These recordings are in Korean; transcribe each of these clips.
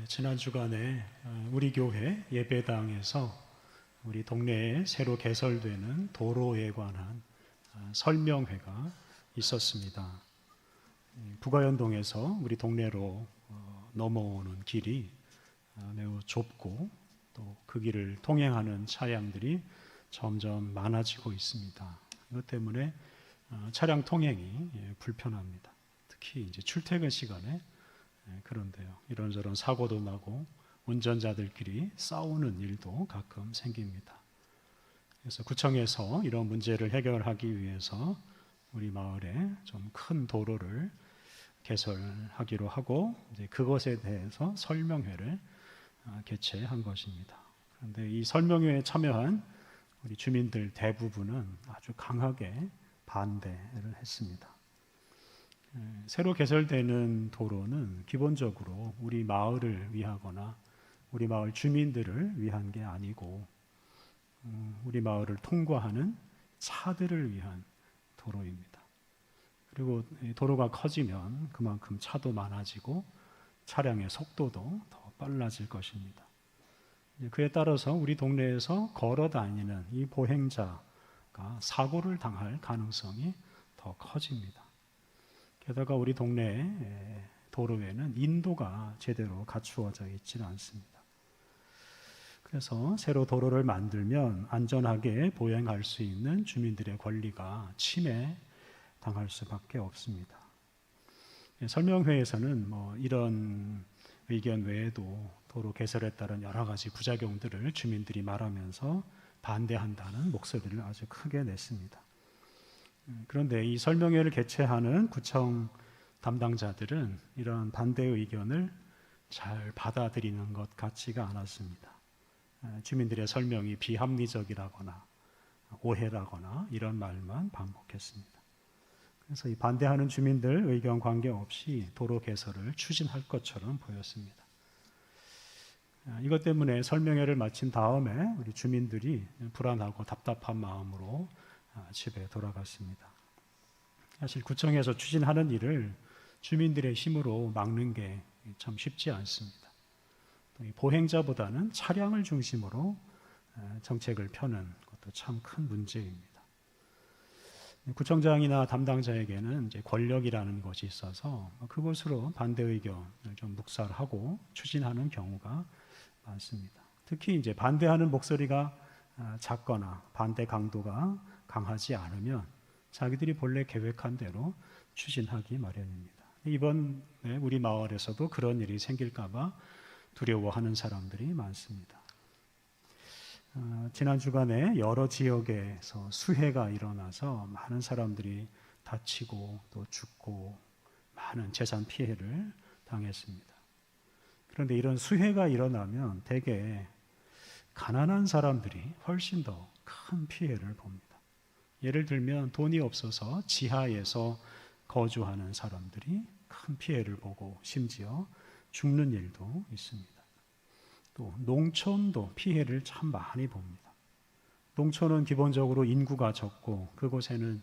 지난 주간에 우리 교회 예배당에서 우리 동네에 새로 개설되는 도로에 관한 설명회가 있었습니다. 부가연동에서 우리 동네로 넘어오는 길이 매우 좁고 또 그 길을 통행하는 차량들이 점점 많아지고 있습니다. 이것 때문에 차량 통행이 불편합니다. 특히 이제 출퇴근 시간에 그런데요, 이런저런 사고도 나고 운전자들끼리 싸우는 일도 가끔 생깁니다. 그래서 구청에서 이런 문제를 해결하기 위해서 우리 마을에 좀 큰 도로를 개설하기로 하고 이제 그것에 대해서 설명회를 개최한 것입니다. 그런데 이 설명회에 참여한 우리 주민들 대부분은 아주 강하게 반대를 했습니다. 새로 개설되는 도로는 기본적으로 우리 마을을 위하거나 우리 마을 주민들을 위한 게 아니고 우리 마을을 통과하는 차들을 위한 도로입니다. 그리고 도로가 커지면 그만큼 차도 많아지고 차량의 속도도 더 빨라질 것입니다. 그에 따라서 우리 동네에서 걸어 다니는 이 보행자가 사고를 당할 가능성이 더 커집니다. 게다가 우리 동네 도로에는 인도가 제대로 갖추어져 있지는 않습니다. 그래서 새로 도로를 만들면 안전하게 보행할 수 있는 주민들의 권리가 침해당할 수밖에 없습니다. 설명회에서는 이런 의견 외에도 도로 개설에 따른 여러 가지 부작용들을 주민들이 말하면서 반대한다는 목소리를 아주 크게 냈습니다. 그런데 이 설명회를 개최하는 구청 담당자들은 이런 반대 의견을 잘 받아들이는 것 같지가 않았습니다. 주민들의 설명이 비합리적이라거나 오해라거나 이런 말만 반복했습니다. 그래서 이 반대하는 주민들 의견 관계없이 도로 개설을 추진할 것처럼 보였습니다. 이것 때문에 설명회를 마친 다음에 우리 주민들이 불안하고 답답한 마음으로 집에 돌아갔습니다. 사실 구청에서 추진하는 일을 주민들의 힘으로 막는 게 참 쉽지 않습니다. 보행자보다는 차량을 중심으로 정책을 펴는 것도 참 큰 문제입니다. 구청장이나 담당자에게는 이제 권력이라는 것이 있어서 그것으로 반대 의견을 좀 묵살하고 추진하는 경우가 많습니다. 특히 이제 반대하는 목소리가 작거나 반대 강도가 강하지 않으면 자기들이 본래 계획한 대로 추진하기 마련입니다. 이번에 우리 마을에서도 그런 일이 생길까 봐 두려워하는 사람들이 많습니다. 지난 주간에 여러 지역에서 수해가 일어나서 많은 사람들이 다치고 또 죽고 많은 재산 피해를 당했습니다. 그런데 이런 수해가 일어나면 대개 가난한 사람들이 훨씬 더 큰 피해를 봅니다. 예를 들면 돈이 없어서 지하에서 거주하는 사람들이 큰 피해를 보고 심지어 죽는 일도 있습니다. 또 농촌도 피해를 참 많이 봅니다. 농촌은 기본적으로 인구가 적고 그곳에는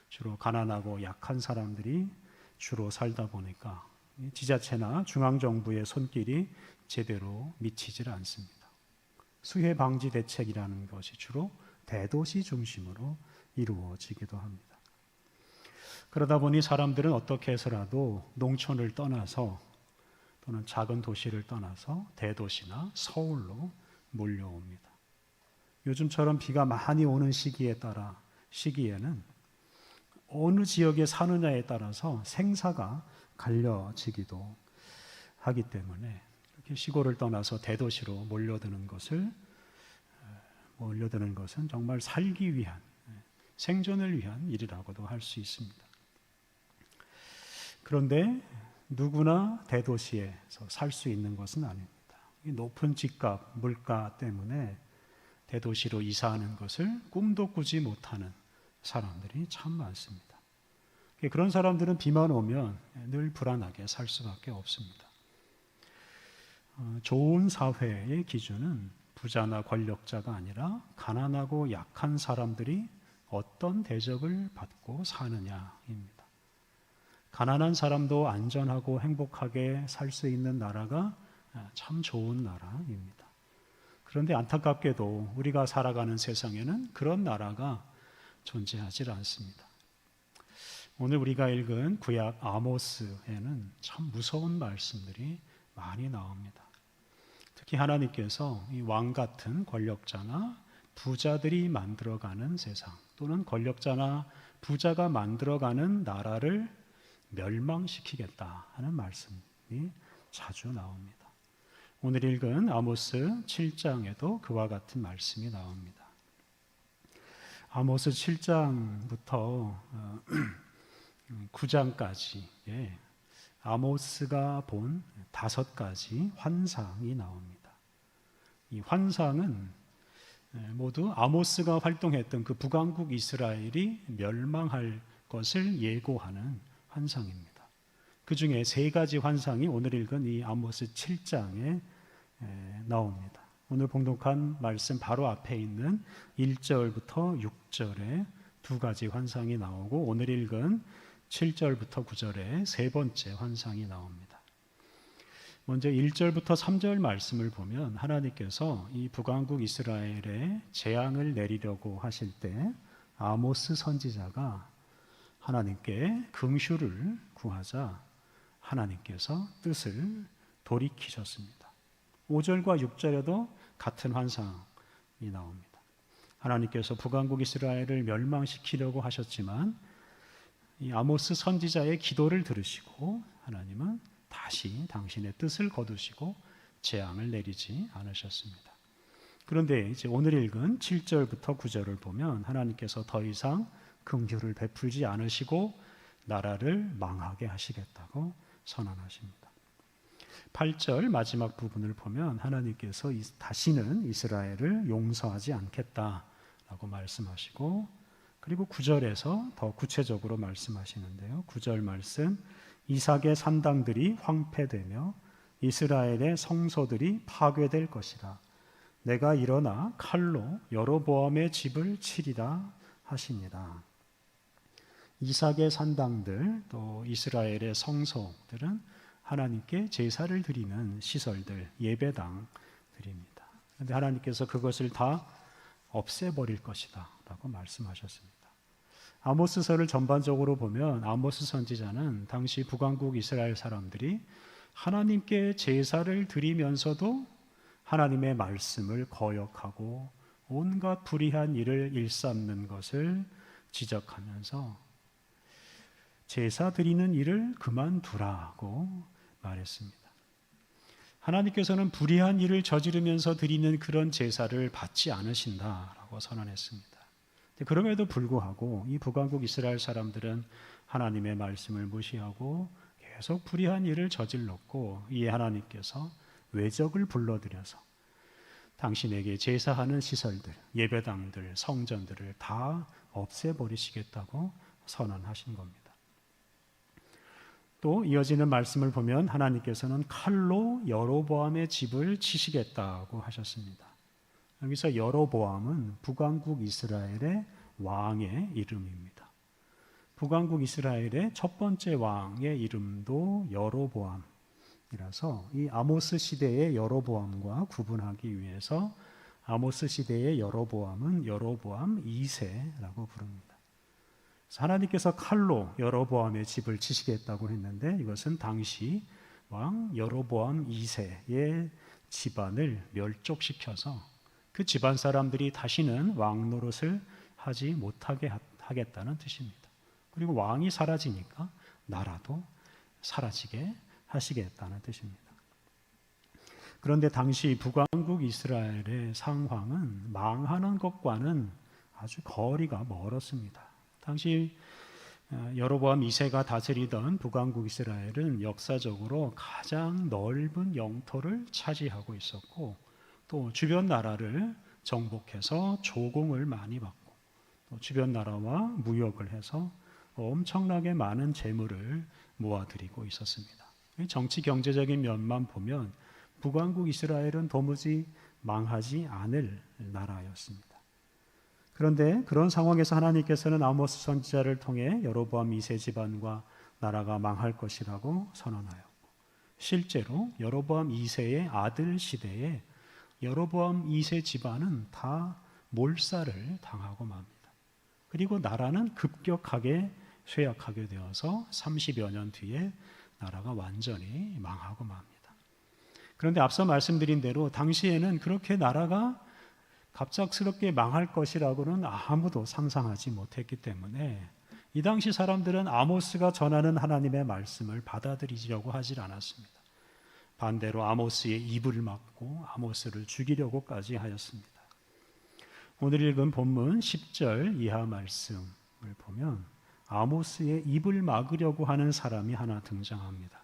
주로 가난하고 약한 사람들이 주로 살다 보니까 지자체나 중앙정부의 손길이 제대로 미치질 않습니다. 수해 방지 대책이라는 것이 주로 대도시 중심으로 이루어지기도 합니다. 그러다 보니 사람들은 어떻게 해서라도 농촌을 떠나서 또는 작은 도시를 떠나서 대도시나 서울로 몰려옵니다. 요즘처럼 비가 많이 오는 시기에는 어느 지역에 사느냐에 따라서 생사가 갈려지기도 하기 때문에 이렇게 시골을 떠나서 대도시로 몰려드는 것은 정말 살기 위한, 생존을 위한 일이라고도 할 수 있습니다. 그런데 누구나 대도시에서 살 수 있는 것은 아닙니다. 높은 집값, 물가 때문에 대도시로 이사하는 것을 꿈도 꾸지 못하는 사람들이 참 많습니다. 그런 사람들은 비만 오면 늘 불안하게 살 수밖에 없습니다. 좋은 사회의 기준은 부자나 권력자가 아니라 가난하고 약한 사람들이 어떤 대접을 받고 사느냐입니다. 가난한 사람도 안전하고 행복하게 살 수 있는 나라가 참 좋은 나라입니다. 그런데 안타깝게도 우리가 살아가는 세상에는 그런 나라가 존재하지 않습니다. 오늘 우리가 읽은 구약 아모스에는 참 무서운 말씀들이 많이 나옵니다. 특히 하나님께서 이 왕 같은 권력자나 부자들이 만들어가는 세상, 또는 권력자나 부자가 만들어가는 나라를 멸망시키겠다 하는 말씀이 자주 나옵니다. 오늘 읽은 아모스 7장에도 그와 같은 말씀이 나옵니다. 아모스 7장부터 9장까지 아모스가 본 5가지 환상이 나옵니다. 이 환상은 모두 아모스가 활동했던 그 북왕국 이스라엘이 멸망할 것을 예고하는 환상입니다. 그 중에 3가지 환상이 오늘 읽은 이 아모스 7장에 나옵니다. 오늘 봉독한 말씀 바로 앞에 있는 1절부터 6절에 2가지 환상이 나오고, 오늘 읽은 7절부터 9절에 3번째 환상이 나옵니다. 먼저 1절부터 3절 말씀을 보면 하나님께서 이 북왕국 이스라엘에 재앙을 내리려고 하실 때 아모스 선지자가 하나님께 긍휼을 구하자 하나님께서 뜻을 돌이키셨습니다. 5절과 6절에도 같은 환상이 나옵니다. 하나님께서 북왕국 이스라엘을 멸망시키려고 하셨지만 이 아모스 선지자의 기도를 들으시고 하나님은 다시 당신의 뜻을 거두시고 재앙을 내리지 않으셨습니다. 그런데 이제 오늘 읽은 7절부터 9절을 보면 하나님께서 더 이상 긍휼을 베풀지 않으시고 나라를 망하게 하시겠다고 선언하십니다. 8절 마지막 부분을 보면 하나님께서 다시는 이스라엘을 용서하지 않겠다라고 말씀하시고, 그리고 9절에서 더 구체적으로 말씀하시는데요. 9절 말씀, 이삭의 산당들이 황폐되며 이스라엘의 성소들이 파괴될 것이라. 내가 일어나 칼로 여로보암의 집을 치리라 하시니라. 이삭의 산당들, 또 이스라엘의 성소들은 하나님께 제사를 드리는 시설들, 예배당들입니다. 그런데 하나님께서 그것을 다 없애버릴 것이다 라고 말씀하셨습니다. 아모스서를 전반적으로 보면 아모스 선지자는 당시 북왕국 이스라엘 사람들이 하나님께 제사를 드리면서도 하나님의 말씀을 거역하고 온갖 불의한 일을 일삼는 것을 지적하면서 제사 드리는 일을 그만두라고 말했습니다. 하나님께서는 불의한 일을 저지르면서 드리는 그런 제사를 받지 않으신다라고 선언했습니다. 그럼에도 불구하고 이 북왕국 이스라엘 사람들은 하나님의 말씀을 무시하고 계속 불의한 일을 저질렀고, 이에 하나님께서 외적을 불러들여서 당신에게 제사하는 시설들, 예배당들, 성전들을 다 없애버리시겠다고 선언하신 겁니다. 또 이어지는 말씀을 보면 하나님께서는 칼로 여로보암의 집을 치시겠다고 하셨습니다. 여기서 여로보암은 북왕국 이스라엘의 왕의 이름입니다. 북왕국 이스라엘의 첫 번째 왕의 이름도 여로보암이라서 이 아모스 시대의 여로보암과 구분하기 위해서 아모스 시대의 여로보암은 여로보암 2세라고 부릅니다. 하나님께서 칼로 여로보암의 집을 치시겠다고 했는데 이것은 당시 왕 여로보암 2세의 집안을 멸족시켜서 그 집안 사람들이 다시는 왕 노릇을 하지 못하게 하겠다는 뜻입니다. 그리고 왕이 사라지니까 나라도 사라지게 하시겠다는 뜻입니다. 그런데 당시 북왕국 이스라엘의 상황은 망하는 것과는 아주 거리가 멀었습니다. 당시 여로보암 2세가 다스리던 북왕국 이스라엘은 역사적으로 가장 넓은 영토를 차지하고 있었고, 또 주변 나라를 정복해서 조공을 많이 받고, 또 주변 나라와 무역을 해서 엄청나게 많은 재물을 모아들이고 있었습니다. 정치 경제적인 면만 보면 북왕국 이스라엘은 도무지 망하지 않을 나라였습니다. 그런데 그런 상황에서 하나님께서는 아모스 선지자를 통해 여로보암 2세 집안과 나라가 망할 것이라고 선언하였고, 실제로 여로보암 2세의 아들 시대에 여로보암 2세 집안은 다 몰살을 당하고 맙니다. 그리고 나라는 급격하게 쇠약하게 되어서 30여 년 뒤에 나라가 완전히 망하고 맙니다. 그런데 앞서 말씀드린 대로 당시에는 그렇게 나라가 갑작스럽게 망할 것이라고는 아무도 상상하지 못했기 때문에 이 당시 사람들은 아모스가 전하는 하나님의 말씀을 받아들이려고 하질 않았습니다. 반대로 아모스의 입을 막고 아모스를 죽이려고까지 하였습니다. 오늘 읽은 본문 10절 이하 말씀을 보면 아모스의 입을 막으려고 하는 사람이 하나 등장합니다.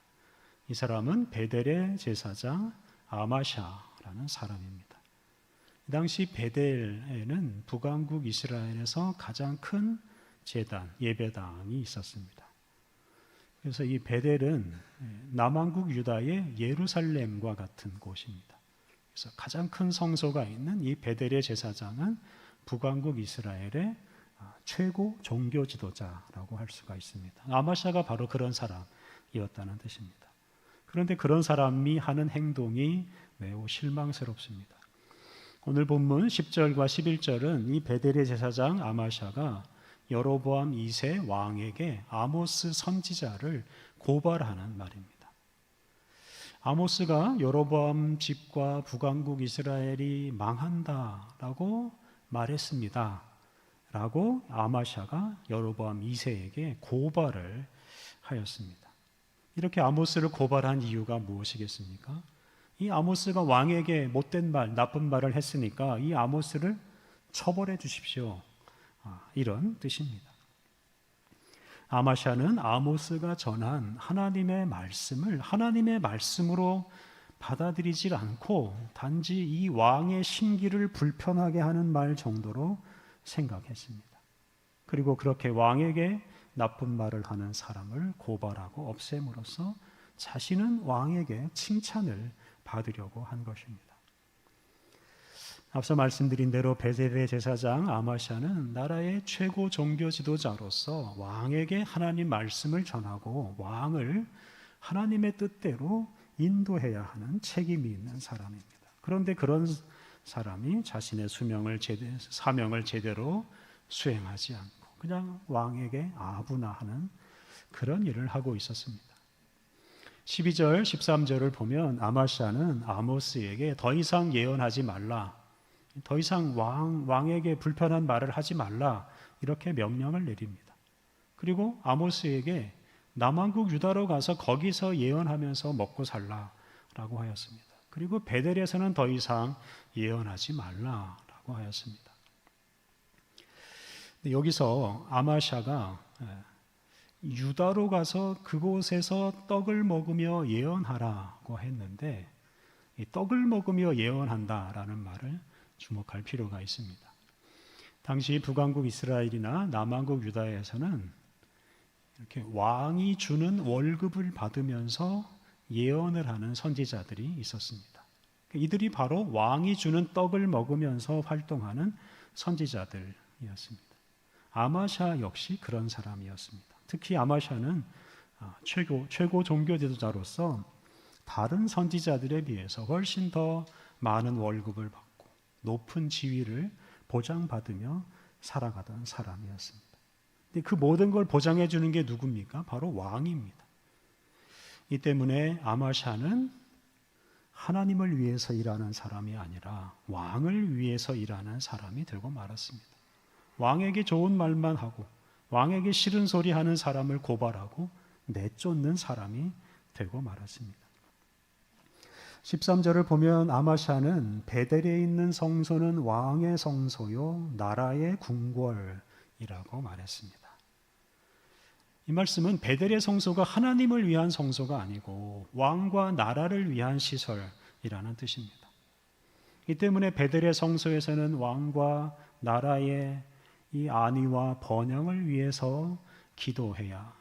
이 사람은 베델의 제사장 아마샤라는 사람입니다. 이 당시 베델에는 북왕국 이스라엘에서 가장 큰 제단, 예배당이 있었습니다. 그래서 이 베델은 남왕국 유다의 예루살렘과 같은 곳입니다. 그래서 가장 큰 성소가 있는 이 베델의 제사장은 북왕국 이스라엘의 최고 종교 지도자라고 할 수가 있습니다. 아마샤가 바로 그런 사람이었다는 뜻입니다. 그런데 그런 사람이 하는 행동이 매우 실망스럽습니다. 오늘 본문 10절과 11절은 이 베델의 제사장 아마샤가 여로보암 2세 왕에게 아모스 선지자를 고발하는 말입니다. 아모스가 여로보암 집과 북왕국 이스라엘이 망한다라고 말했습니다. 라고 아마샤가 여로보암 2세에게 고발을 하였습니다. 이렇게 아모스를 고발한 이유가 무엇이겠습니까? 이 아모스가 왕에게 못된 말, 나쁜 말을 했으니까 이 아모스를 처벌해 주십시오. 이런 뜻입니다. 아마샤는 아모스가 전한 하나님의 말씀을 하나님의 말씀으로 받아들이질 않고 단지 이 왕의 심기를 불편하게 하는 말 정도로 생각했습니다. 그리고 그렇게 왕에게 나쁜 말을 하는 사람을 고발하고 없앰으로써 자신은 왕에게 칭찬을 받으려고 한 것입니다. 앞서 말씀드린 대로 베델의 제사장 아마샤는 나라의 최고 종교 지도자로서 왕에게 하나님 말씀을 전하고 왕을 하나님의 뜻대로 인도해야 하는 책임이 있는 사람입니다. 그런데 그런 사람이 자신의 사명을 제대로 수행하지 않고 그냥 왕에게 아부나하는 그런 일을 하고 있었습니다. 12절, 13절을 보면 아마샤는 아모스에게 더 이상 예언하지 말라, 더 이상 왕에게 불편한 말을 하지 말라 이렇게 명령을 내립니다. 그리고 아모스에게 남왕국 유다로 가서 거기서 예언하면서 먹고 살라라고 하였습니다. 그리고 베델에서는 더 이상 예언하지 말라라고 하였습니다. 여기서 아마샤가 유다로 가서 그곳에서 떡을 먹으며 예언하라고 했는데 이 떡을 먹으며 예언한다라는 말을 주목할 필요가 있습니다. 당시 북왕국 이스라엘이나 남왕국 유다에서는 이렇게 왕이 주는 월급을 받으면서 예언을 하는 선지자들이 있었습니다. 이들이 바로 왕이 주는 떡을 먹으면서 활동하는 선지자들이었습니다. 아마샤 역시 그런 사람이었습니다. 특히 아마샤는 최고 종교 지도자로서 다른 선지자들에 비해서 훨씬 더 많은 월급을 받고 높은 지위를 보장받으며 살아가던 사람이었습니다. 근데 그 모든 걸 보장해 주는 게 누굽니까? 바로 왕입니다. 이 때문에 아마샤는 하나님을 위해서 일하는 사람이 아니라 왕을 위해서 일하는 사람이 되고 말았습니다. 왕에게 좋은 말만 하고 왕에게 싫은 소리 하는 사람을 고발하고 내쫓는 사람이 되고 말았습니다. 13절을 보면 아마샤는 베델에 있는 성소는 왕의 성소요 나라의 궁궐이라고 말했습니다. 이 말씀은 베델의 성소가 하나님을 위한 성소가 아니고 왕과 나라를 위한 시설이라는 뜻입니다. 이 때문에 베델의 성소에서는 왕과 나라의 이 안위와 번영을 위해서 기도해야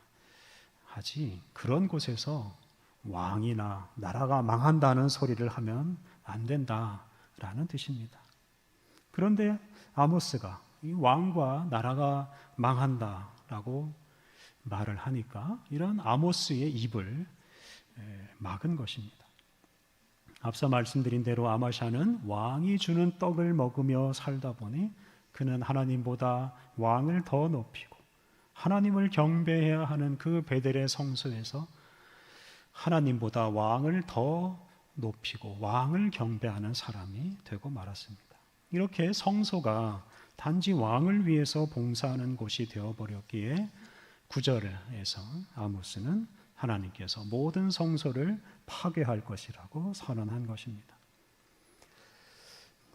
하지 그런 곳에서 왕이나 나라가 망한다는 소리를 하면 안 된다라는 뜻입니다. 그런데 아모스가 이 왕과 나라가 망한다라고 말을 하니까 이런 아모스의 입을 막은 것입니다. 앞서 말씀드린 대로 아마샤는 왕이 주는 떡을 먹으며 살다 보니 그는 하나님보다 왕을 더 높이고 하나님을 경배해야 하는 그 베델의 성소에서 하나님보다 왕을 더 높이고 왕을 경배하는 사람이 되고 말았습니다. 이렇게 성소가 단지 왕을 위해서 봉사하는 곳이 되어버렸기에 9절에서 아모스는 하나님께서 모든 성소를 파괴할 것이라고 선언한 것입니다.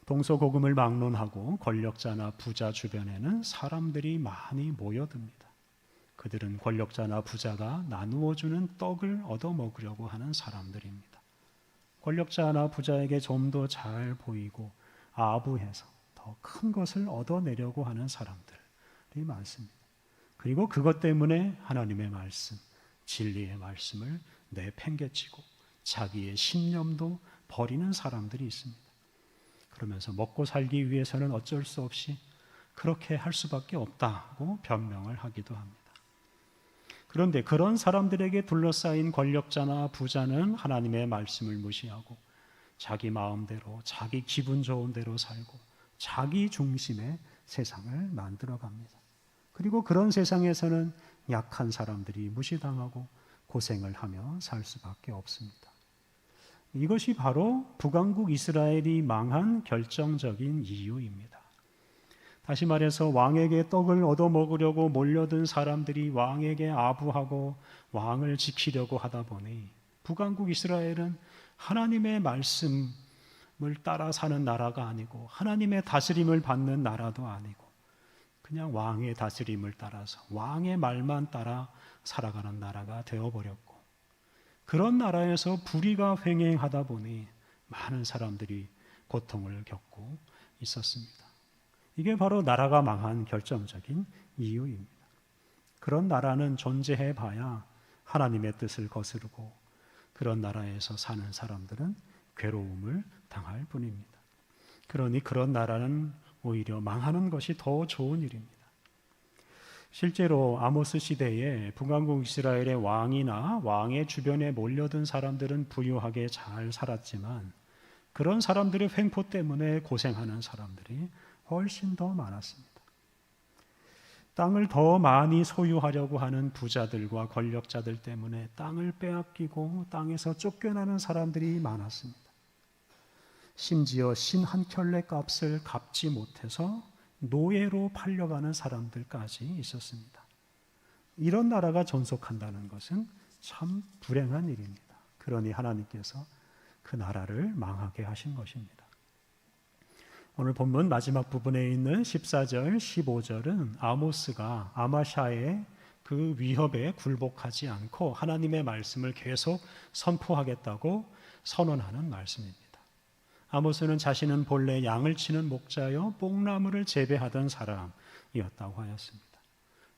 동서고금을 막론하고 권력자나 부자 주변에는 사람들이 많이 모여듭니다. 그들은 권력자나 부자가 나누어 주는 떡을 얻어먹으려고 하는 사람들입니다. 권력자나 부자에게 좀 더 잘 보이고 아부해서 더 큰 것을 얻어내려고 하는 사람들이 많습니다. 그리고 그것 때문에 하나님의 말씀, 진리의 말씀을 내팽개치고 자기의 신념도 버리는 사람들이 있습니다. 그러면서 먹고 살기 위해서는 어쩔 수 없이 그렇게 할 수밖에 없다고 변명을 하기도 합니다. 그런데 그런 사람들에게 둘러싸인 권력자나 부자는 하나님의 말씀을 무시하고 자기 마음대로 자기 기분 좋은 대로 살고 자기 중심의 세상을 만들어 갑니다. 그리고 그런 세상에서는 약한 사람들이 무시당하고 고생을 하며 살 수밖에 없습니다. 이것이 바로 북왕국 이스라엘이 망한 결정적인 이유입니다. 다시 말해서 왕에게 떡을 얻어먹으려고 몰려든 사람들이 왕에게 아부하고 왕을 지키려고 하다 보니 북왕국 이스라엘은 하나님의 말씀을 따라 사는 나라가 아니고 하나님의 다스림을 받는 나라도 아니고 그냥 왕의 다스림을 따라서 왕의 말만 따라 살아가는 나라가 되어버렸고 그런 나라에서 불의가 횡행하다 보니 많은 사람들이 고통을 겪고 있었습니다. 이게 바로 나라가 망한 결정적인 이유입니다. 그런 나라는 존재해 봐야 하나님의 뜻을 거스르고 그런 나라에서 사는 사람들은 괴로움을 당할 뿐입니다. 그러니 그런 나라는 오히려 망하는 것이 더 좋은 일입니다. 실제로 아모스 시대에 북왕국 이스라엘의 왕이나 왕의 주변에 몰려든 사람들은 부유하게 잘 살았지만 그런 사람들의 횡포 때문에 고생하는 사람들이 훨씬 더 많았습니다. 땅을 더 많이 소유하려고 하는 부자들과 권력자들 때문에 땅을 빼앗기고 땅에서 쫓겨나는 사람들이 많았습니다. 심지어 신 한 켤레 값을 갚지 못해서 노예로 팔려가는 사람들까지 있었습니다. 이런 나라가 존속한다는 것은 참 불행한 일입니다. 그러니 하나님께서 그 나라를 망하게 하신 것입니다. 오늘 본문 마지막 부분에 있는 14절, 15절은 아모스가 아마샤의 그 위협에 굴복하지 않고 하나님의 말씀을 계속 선포하겠다고 선언하는 말씀입니다. 아모스는 자신은 본래 양을 치는 목자여 뽕나무를 재배하던 사람이었다고 하였습니다.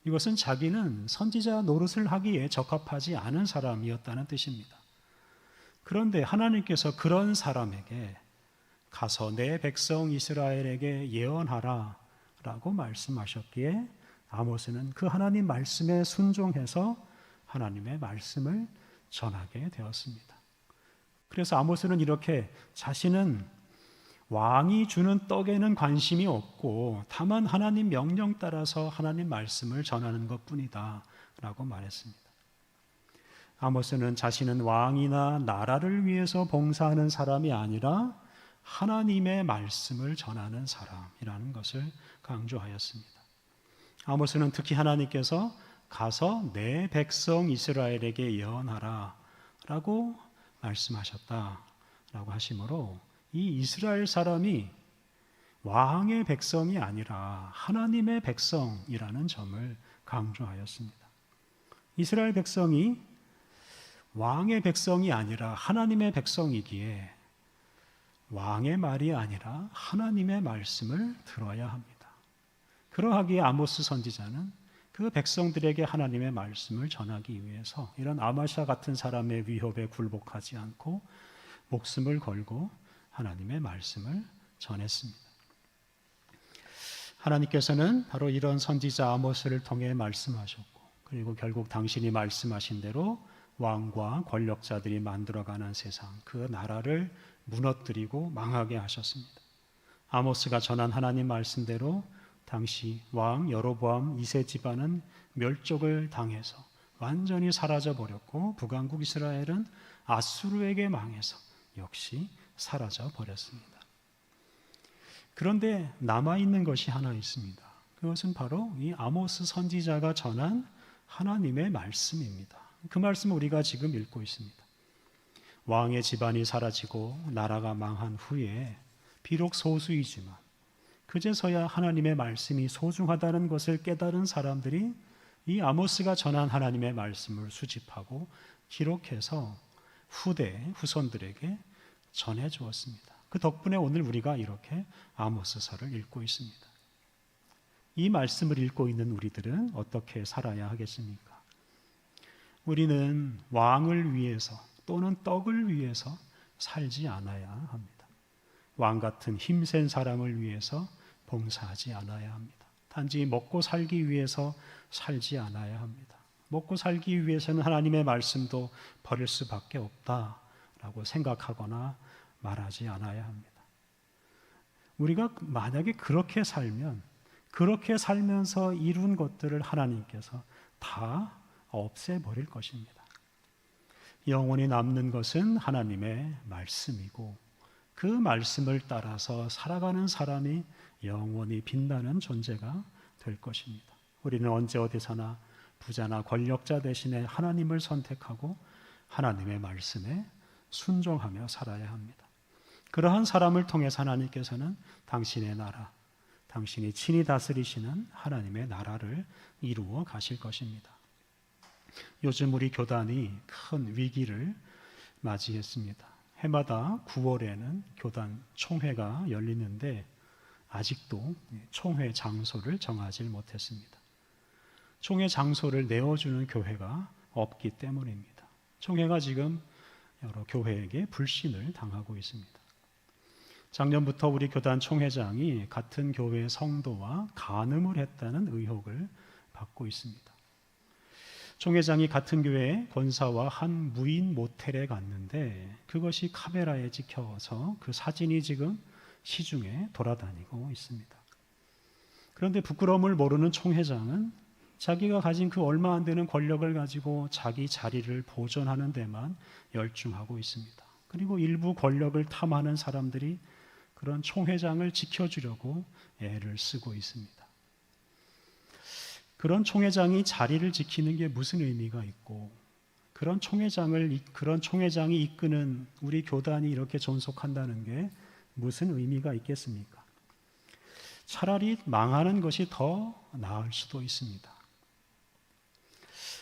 이것은 자기는 선지자 노릇을 하기에 적합하지 않은 사람이었다는 뜻입니다. 그런데 하나님께서 그런 사람에게 가서 내 백성 이스라엘에게 예언하라 라고 말씀하셨기에 아모스는 그 하나님 말씀에 순종해서 하나님의 말씀을 전하게 되었습니다. 그래서 아모스는 이렇게 자신은 왕이 주는 떡에는 관심이 없고 다만 하나님 명령 따라서 하나님 말씀을 전하는 것뿐이다 라고 말했습니다. 아모스는 자신은 왕이나 나라를 위해서 봉사하는 사람이 아니라 하나님의 말씀을 전하는 사람이라는 것을 강조하였습니다. 아모스는 특히 하나님께서 가서 내 백성 이스라엘에게 예언하라 라고 말씀하셨다라고 하시므로 이 이스라엘 사람이 왕의 백성이 아니라 하나님의 백성이라는 점을 강조하였습니다. 이스라엘 백성이 왕의 백성이 아니라 하나님의 백성이기에 왕의 말이 아니라 하나님의 말씀을 들어야 합니다. 그러하기에 아모스 선지자는 그 백성들에게 하나님의 말씀을 전하기 위해서 이런 아마샤 같은 사람의 위협에 굴복하지 않고 목숨을 걸고 하나님의 말씀을 전했습니다. 하나님께서는 바로 이런 선지자 아모스를 통해 말씀하셨고 그리고 결국 당신이 말씀하신 대로 왕과 권력자들이 만들어가는 세상, 그 나라를 무너뜨리고 망하게 하셨습니다. 아모스가 전한 하나님 말씀대로 당시 왕 여로보암 2세 집안은 멸족을 당해서 완전히 사라져 버렸고, 북왕국 이스라엘은 아수르에게 망해서 역시 사라져 버렸습니다. 그런데 남아있는 것이 하나 있습니다. 그것은 바로 이 아모스 선지자가 전한 하나님의 말씀입니다. 그 말씀을 우리가 지금 읽고 있습니다. 왕의 집안이 사라지고 나라가 망한 후에 비록 소수이지만 그제서야 하나님의 말씀이 소중하다는 것을 깨달은 사람들이 이 아모스가 전한 하나님의 말씀을 수집하고 기록해서 후손들에게 전해 주었습니다. 그 덕분에 오늘 우리가 이렇게 아모스서를 읽고 있습니다. 이 말씀을 읽고 있는 우리들은 어떻게 살아야 하겠습니까? 우리는 왕을 위해서 또는 떡을 위해서 살지 않아야 합니다. 왕 같은 힘센 사람을 위해서 봉사하지 않아야 합니다. 단지 먹고 살기 위해서 살지 않아야 합니다. 먹고 살기 위해서는 하나님의 말씀도 버릴 수밖에 없다라고 생각하거나 말하지 않아야 합니다. 우리가 만약에 그렇게 살면, 그렇게 살면서 이룬 것들을 하나님께서 다 없애버릴 것입니다. 영원히 남는 것은 하나님의 말씀이고, 그 말씀을 따라서 살아가는 사람이 영원히 빛나는 존재가 될 것입니다. 우리는 언제 어디서나 부자나 권력자 대신에 하나님을 선택하고 하나님의 말씀에 순종하며 살아야 합니다. 그러한 사람을 통해서 하나님께서는 당신의 나라, 당신이 친히 다스리시는 하나님의 나라를 이루어 가실 것입니다. 요즘 우리 교단이 큰 위기를 맞이했습니다. 해마다 9월에는 교단 총회가 열리는데 아직도 총회 장소를 정하지 못했습니다. 총회 장소를 내어주는 교회가 없기 때문입니다. 총회가 지금 여러 교회에게 불신을 당하고 있습니다. 작년부터 우리 교단 총회장이 같은 교회 성도와 간음을 했다는 의혹을 받고 있습니다. 총회장이 같은 교회 권사와 한 무인 모텔에 갔는데 그것이 카메라에 찍혀서 그 사진이 지금 시중에 돌아다니고 있습니다. 그런데 부끄러움을 모르는 총회장은 자기가 가진 그 얼마 안 되는 권력을 가지고 자기 자리를 보존하는 데만 열중하고 있습니다. 그리고 일부 권력을 탐하는 사람들이 그런 총회장을 지켜주려고 애를 쓰고 있습니다. 그런 총회장이 자리를 지키는 게 무슨 의미가 있고, 그런 총회장이 이끄는 우리 교단이 이렇게 존속한다는 게 무슨 의미가 있겠습니까? 차라리 망하는 것이 더 나을 수도 있습니다.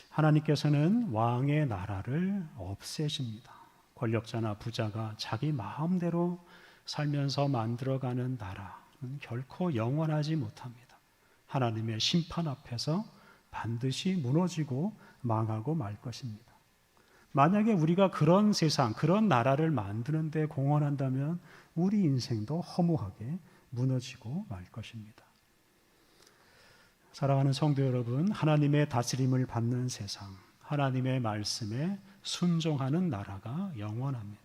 하나님께서는 왕의 나라를 없애십니다. 권력자나 부자가 자기 마음대로 살면서 만들어가는 나라는 결코 영원하지 못합니다. 하나님의 심판 앞에서 반드시 무너지고 망하고 말 것입니다. 만약에 우리가 그런 세상, 그런 나라를 만드는 데 공헌한다면 우리 인생도 허무하게 무너지고 말 것입니다. 사랑하는 성도 여러분, 하나님의 다스림을 받는 세상, 하나님의 말씀에 순종하는 나라가 영원합니다.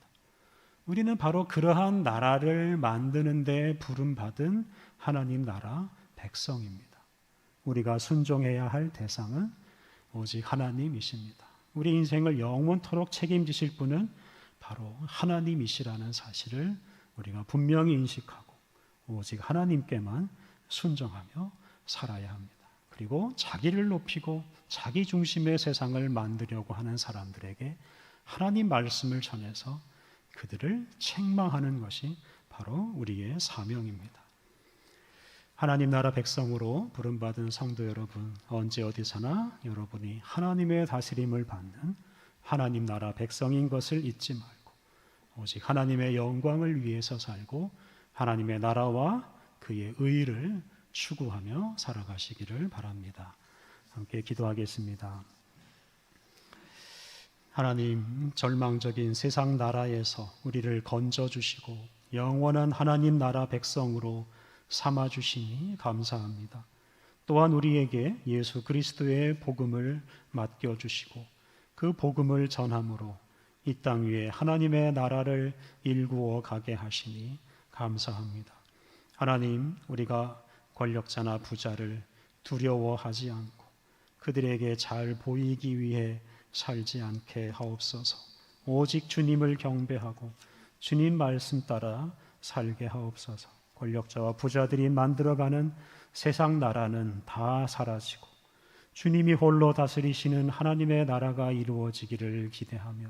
우리는 바로 그러한 나라를 만드는 데 부름받은 하나님 나라 백성입니다. 우리가 순종해야 할 대상은 오직 하나님이십니다. 우리 인생을 영원토록 책임지실 분은 바로 하나님이시라는 사실을 우리가 분명히 인식하고 오직 하나님께만 순종하며 살아야 합니다. 그리고 자기를 높이고 자기 중심의 세상을 만들려고 하는 사람들에게 하나님 말씀을 전해서 그들을 책망하는 것이 바로 우리의 사명입니다. 하나님 나라 백성으로 부름받은 성도 여러분, 언제 어디서나 여러분이 하나님의 다스림을 받는 하나님 나라 백성인 것을 잊지 말고 오직 하나님의 영광을 위해서 살고 하나님의 나라와 그의 의를 추구하며 살아가시기를 바랍니다. 함께 기도하겠습니다. 하나님, 절망적인 세상 나라에서 우리를 건져주시고 영원한 하나님 나라 백성으로 삼아주시니 감사합니다. 또한 우리에게 예수 그리스도의 복음을 맡겨주시고 그 복음을 전함으로 이 땅 위에 하나님의 나라를 일구어 가게 하시니 감사합니다. 하나님, 우리가 권력자나 부자를 두려워하지 않고 그들에게 잘 보이기 위해 살지 않게 하옵소서. 오직 주님을 경배하고 주님 말씀 따라 살게 하옵소서. 권력자와 부자들이 만들어가는 세상 나라는 다 사라지고 주님이 홀로 다스리시는 하나님의 나라가 이루어지기를 기대하며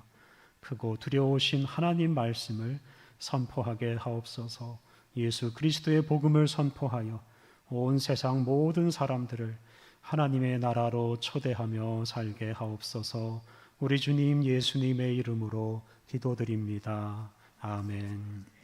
크고 두려우신 하나님 말씀을 선포하게 하옵소서. 예수 그리스도의 복음을 선포하여 온 세상 모든 사람들을 하나님의 나라로 초대하며 살게 하옵소서. 우리 주님 예수님의 이름으로 기도드립니다. 아멘.